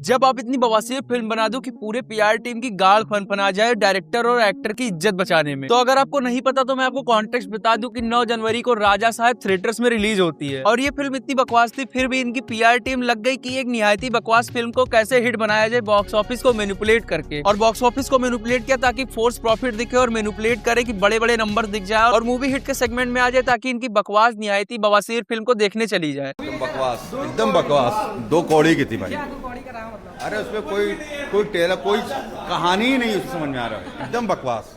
जब आप इतनी बवासीर फिल्म बना दो कि पूरे पीआर टीम की गाड़ फनफना जाए डायरेक्टर और एक्टर की इज्जत बचाने में, तो अगर आपको नहीं पता तो मैं आपको कॉन्टेक्स्ट बता दूं कि 9 जनवरी को राजा साहब थिएटर्स में रिलीज होती है। और ये फिल्म इतनी बकवास थी, फिर भी इनकी पीआर टीम लग गई कि एक निहायती बकवास फिल्म को कैसे हिट बनाया जाए बॉक्स ऑफिस को मैनिपुलेट करके। और बॉक्स ऑफिस को मैनिपुलेट किया ताकि फोर्स प्रॉफिट दिखे और मैनिपुलेट करे कि बड़े बड़े नंबर दिख जाए और मूवी हिट के सेगमेंट में आ जाए ताकि इनकी बकवास निहायती बवासीर फिल्म को देखने चली जाए। बकवास, एकदम बकवास। 2 कौड़ी की थी भाई। अरे उसमें कोई टेलर, कोई कहानी ही नहीं उसमें समझ में आ रहा है। एकदम बकवास।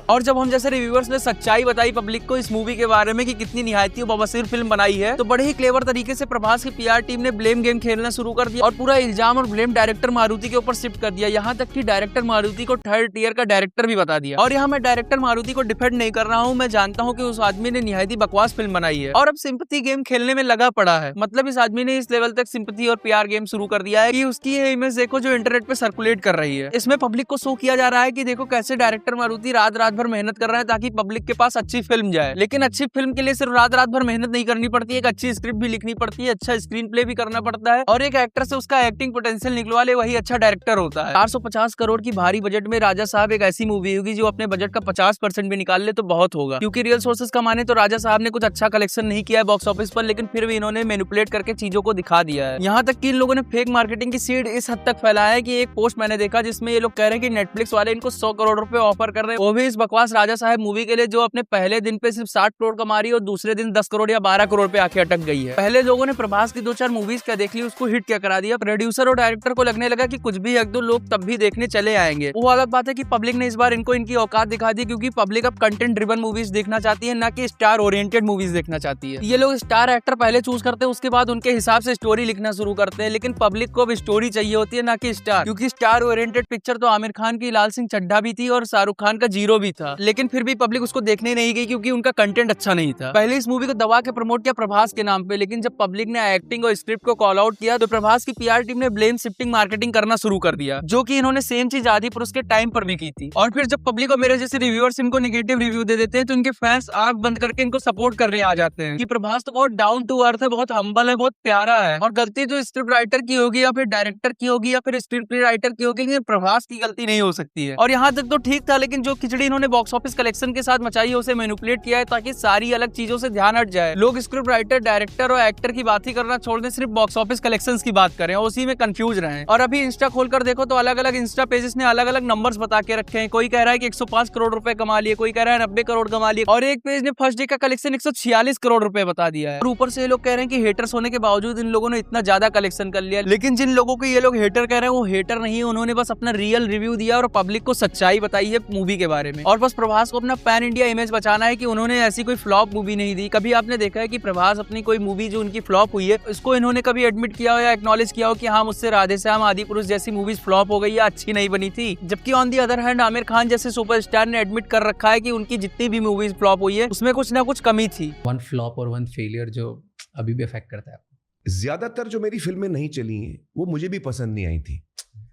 और जब हम जैसे रिव्यूअर्स ने सच्चाई बताई पब्लिक को इस मूवी के बारे में कि कितनी निहायती बवासीर फिल्म बनाई है, तो बड़े ही क्लेवर तरीके से प्रभास की पीआर टीम ने ब्लेम गेम खेलना शुरू कर दिया और पूरा इल्जाम और ब्लेम डायरेक्टर मारुति के ऊपर शिफ्ट कर दिया। यहाँ तक कि डायरेक्टर मारुति को 3rd टियर का डायरेक्टर भी बता दिया। और यहाँ मैं डायरेक्टर मारुति को डिफेंड नहीं कर रहा हूँ, मैं जानता हूँ कि उस आदमी ने निहायती बकवास फिल्म बनाई है और अब सिंपैथी गेम खेलने में लगा पड़ा है। मतलब इस आदमी ने इस लेवल तक सिंपैथी और पीआर गेम शुरू कर दिया है कि उसकी ये इमेज देखो जो इंटरनेट पे सर्कुलेट कर रही है। इसमें पब्लिक को शो किया जा रहा है कि देखो कैसे डायरेक्टर मारुति रात भर मेहनत कर रहा है ताकि पब्लिक के पास अच्छी फिल्म जाए। लेकिन अच्छी फिल्म के लिए सिर्फ रात भर मेहनत नहीं करनी पड़ती है, एक अच्छी स्क्रिप्ट भी लिखनी पड़ती है, अच्छा स्क्रीन प्ले भी करना पड़ता है और एक एक्टर से उसका एक्टिंग पोटेंशियल निकलवा ले वही अच्छा डायरेक्टर होता है। 450 करोड़ की भारी बजट में राजा साहब एक ऐसी मूवी होगी जो अपने बजट का 50% भी निकाल ले तो बहुत होगा। क्योंकि रियल सोर्सेज का माने तो राजा साहब ने कुछ अच्छा कलेक्शन नहीं किया है बॉक्स ऑफिस पर, लेकिन फिर भी इन्होंने मैनिपुलेट करके चीजों को दिखा दिया है। यहाँ तक कि इन लोगों ने फेक मार्केटिंग की सीड इस हद तक फैलाया है कि एक पोस्ट मैंने देखा जिसमें ये लोग कह रहे हैं कि नेटफ्लिक्स वाले इनको 100 करोड़ रुपए ऑफर कर रहे हैं, वो भी इस बकवास राजा साहब मूवी के लिए जो अपने पहले दिन पे सिर्फ 60 करोड़ कमा रही है और दूसरे दिन 10 करोड़ या 12 करोड़ पे आके अटक गई है। पहले लोगों ने प्रभास की 2-4 मूवीज क्या देख ली, उसको हिट क्या करा दिया। प्रोड्यूसर और डायरेक्टर को लगने लगा कि कुछ भी 1-2 लोग तब भी देखने चले आएंगे। वो अलग बात है कि पब्लिक ने इस बार इनको इनकी औकात दिखा दी, क्योंकि पब्लिक अब कंटेंट ड्रिवन मूवीज देखना चाहती है, ना कि स्टार ओरिएंटेड मूवीज देखना चाहती है। ये लोग स्टार एक्टर पहले चूज करते हैं, उसके बाद उनके हिसाब से स्टोरी लिखना शुरू करते हैं, लेकिन पब्लिक को अब स्टोरी चाहिए होती है ना कि स्टार। क्योंकि स्टार ओरिएंटेड पिक्चर तो आमिर खान की लाल सिंह चड्ढा भी थी और शाहरुख खान का जीरो भी था, लेकिन फिर भी पब्लिक उसको देखने नहीं गई क्योंकि उनका कंटेंट अच्छा नहीं था। पहले इस मूवी को दबा के प्रमोट किया प्रभास के नाम पे, लेकिन जब पब्लिक ने एक्टिंग और स्क्रिप्ट को कॉल आउट किया तो प्रभास की पीआर टीम ने ब्लेम शिफ्टिंग मार्केटिंग करना शुरू कर दिया, जो कि इन्होंने सेम चीज आदि पुरुष के टाइम पर भी की थी। और फिर जब पब्लिक और मेरे जैसे रिव्यूअर्स इनको नेगेटिव रिव्यू दे देते हैं तो इनके फैंस आंख बंद करके इनको सपोर्ट करने आ जाते हैं कि प्रभास तो बहुत डाउन टू अर्थ है, बहुत हम्बल है, बहुत प्यारा है और गलती जो स्क्रिप्ट राइटर की होगी या फिर डायरेक्टर की होगी या फिर स्क्रिप्ट राइटर की होगी, लेकिन प्रभास की गलती नहीं हो सकती है। और यहाँ तक तो ठीक था, लेकिन जो खिचड़ी इन्होंने बॉक्स ऑफिस कलेक्शन के साथ मचाई है उसे मैनिपुलेट किया है ताकि सारी अलग चीजों से ध्यान हट जाए। लोग स्क्रिप्ट राइटर, डायरेक्टर और एक्टर की बात ही करना छोड़ दें, सिर्फ बॉक्स ऑफिस कलेक्शंस की बात करें और उसी में कंफ्यूज रहे। और अभी इंस्टा खोलकर देखो तो अलग अलग इंस्टा पेजेस ने अलग अलग नंबर्स बता के रखे हैं। कोई कह रहा है कि 105 करोड़ रुपए कमा लिए, कोई कह रहा है 90 करोड़ कमा लिए और एक पेज ने फर्स्ट डे का कलेक्शन 146 करोड़ रुपए बता दिया है। और ऊपर से ये लोग कह रहे हैं कि हेटर्स होने के बावजूद इन लोगों ने इतना ज्यादा कलेक्शन कर लिया, लेकिन जिन लोगों को ये लोग हेटर कह रहे हैं वो हेटर नहीं है, उन्होंने बस अपना रियल रिव्यू दिया और पब्लिक को सच्चाई बताई है मूवी के बारे में। और बस प्रभास को अपना पैन इंडिया इमेज बचाना है कि उन्होंने ऐसी कोई फ्लॉप मूवी नहीं दी। कभी आपने देखा है कि प्रभास अपनी कोई मूवी जो उनकी फ्लॉप हुई है उसको इन्होंने कभी एडमिट किया हो या एक्नॉलेज किया हो कि हाँ मुझसे राधेश्याम, आदि पुरुष जैसी मूवीज फ्लॉप हो गई या अच्छी नहीं बनी थी? जबकि on the other hand Aamir Khan जैसे सुपरस्टार ने एडमिट कर रखा है कि उनकी जितनी भी मूवीज फ्लॉप हुई है उसमें कुछ ना कुछ कमी थी। वन फ्लॉप और वन फेलियर जो अभी भी अफेक्ट करता है आपको? ज्यादातर जो मेरी फिल्में नहीं चली हैं वो मुझे भी पसंद नहीं आई थी,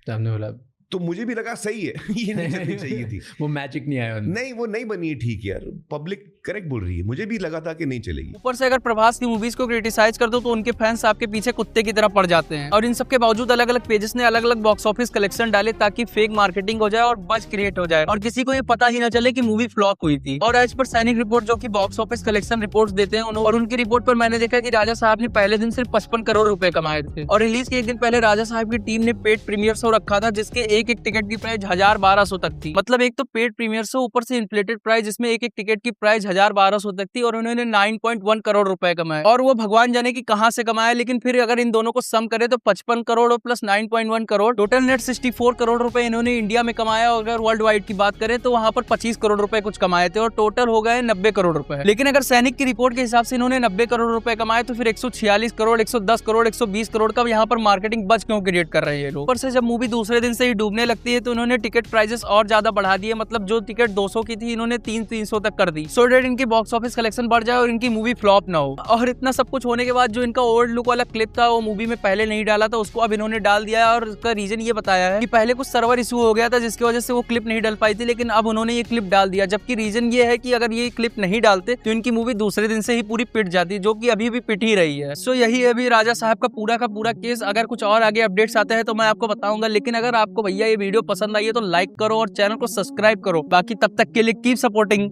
तो हमने बोला तो मुझे भी लगा सही है ये नहीं चलनी चाहिए थी। वो मैजिक नहीं आया उनमें। नहीं, वो नहीं बनी है ठीक यार, पब्लिक करेक्ट बोल रही है, मुझे भी लगा था कि नहीं चलेगी। ऊपर से अगर प्रभास की मूवीज को क्रिटिसाइज कर दो तो उनके फैंस आपके पीछे कुत्ते की तरह पड़ जाते हैं। और इन सब के बावजूद अलग अलग पेजेस ने अलग अलग बॉक्स ऑफिस कलेक्शन डाले ताकि फेक मार्केटिंग हो जाए और बज क्रिएट हो जाए और किसी को ये पता ही ना चले कि मूवी फ्लॉप हुई थी। और एज पर सैनिक रिपोर्ट जो कि बॉक्स ऑफिस कलेक्शन रिपोर्ट्स देते हैं, और उनकी रिपोर्ट पर मैंने देखा कि राजा साहब ने पहले दिन सिर्फ 55 करोड़ रुपए कमाए थे और रिलीज के एक दिन पहले राजा साहब की टीम ने पेड प्रीमियर शो रखा था जिसके एक एक टिकट की प्राइस 1000-1200 तक थी। मतलब एक तो पेड प्रीमियर शो, ऊपर से इन्फ्लेटेड प्राइस जिसमें एक एक टिकट की प्राइस 1000-1200 तक थी और उन्होंने 9.1 करोड़ रुपए कमाए। और वो भगवान जाने की कहां से कमाया, लेकिन फिर अगर इन दोनों को सम करे तो 55 करोड़ और plus 9.1 crore total net 64 crore रुपए इन्होंने इंडिया में कमाया। और अगर वर्ल्ड वाइड की बात करें तो वहां पर 25 करोड़ रुपए कुछ कमाए थे और टोटल हो गए 90 करोड़ रुपए। लेकिन अगर सैनिक की रिपोर्ट के हिसाब से इन्होंने 90 करोड़ रुपए कमाए तो फिर 146 करोड़, 110 करोड़, 120 करोड़ का यहाँ पर मार्केटिंग बज क्यों क्रिएट कर रहे हैं लोग? ऊपर से जब मूवी दूसरे दिन से ही डूबने लगती है तो उन्होंने टिकट प्राइसेस और ज्यादा बढ़ा दिए। मतलब जो टिकट 200 की थी इन्होंने 300 तक कर दी। सो अनएक्सपेक्टेड इनकी बॉक्स ऑफिस कलेक्शन बढ़ जाए और इनकी मूवी फ्लॉप ना हो। और इतना सब कुछ होने के बाद जो इनका ओल्ड लुक वाला क्लिप था वो मूवी में पहले नहीं डाला था, उसको अब इन्होंने डाल दिया है। और उसका रीजन ये बताया है कि पहले कुछ सर्वर इशू हो गया था जिसकी वजह से वो क्लिप नहीं डाल पाई थी, लेकिन अब उन्होंने ये क्लिप डाल दिया। जबकि रीजन ये है कि अगर ये क्लिप नहीं डालते तो इनकी मूवी दूसरे दिन से ही पूरी पिट जाती, जो कि अभी भी पिट ही रही है। सो यही है अभी राजा साहब का पूरा केस। अगर कुछ और आगे अपडेट्स आते हैं तो मैं आपको बताऊंगा, लेकिन अगर आपको भैया ये वीडियो पसंद आई है तो लाइक करो और चैनल को सब्सक्राइब करो। बाकी तब तक के लिए कीप सपोर्टिंग।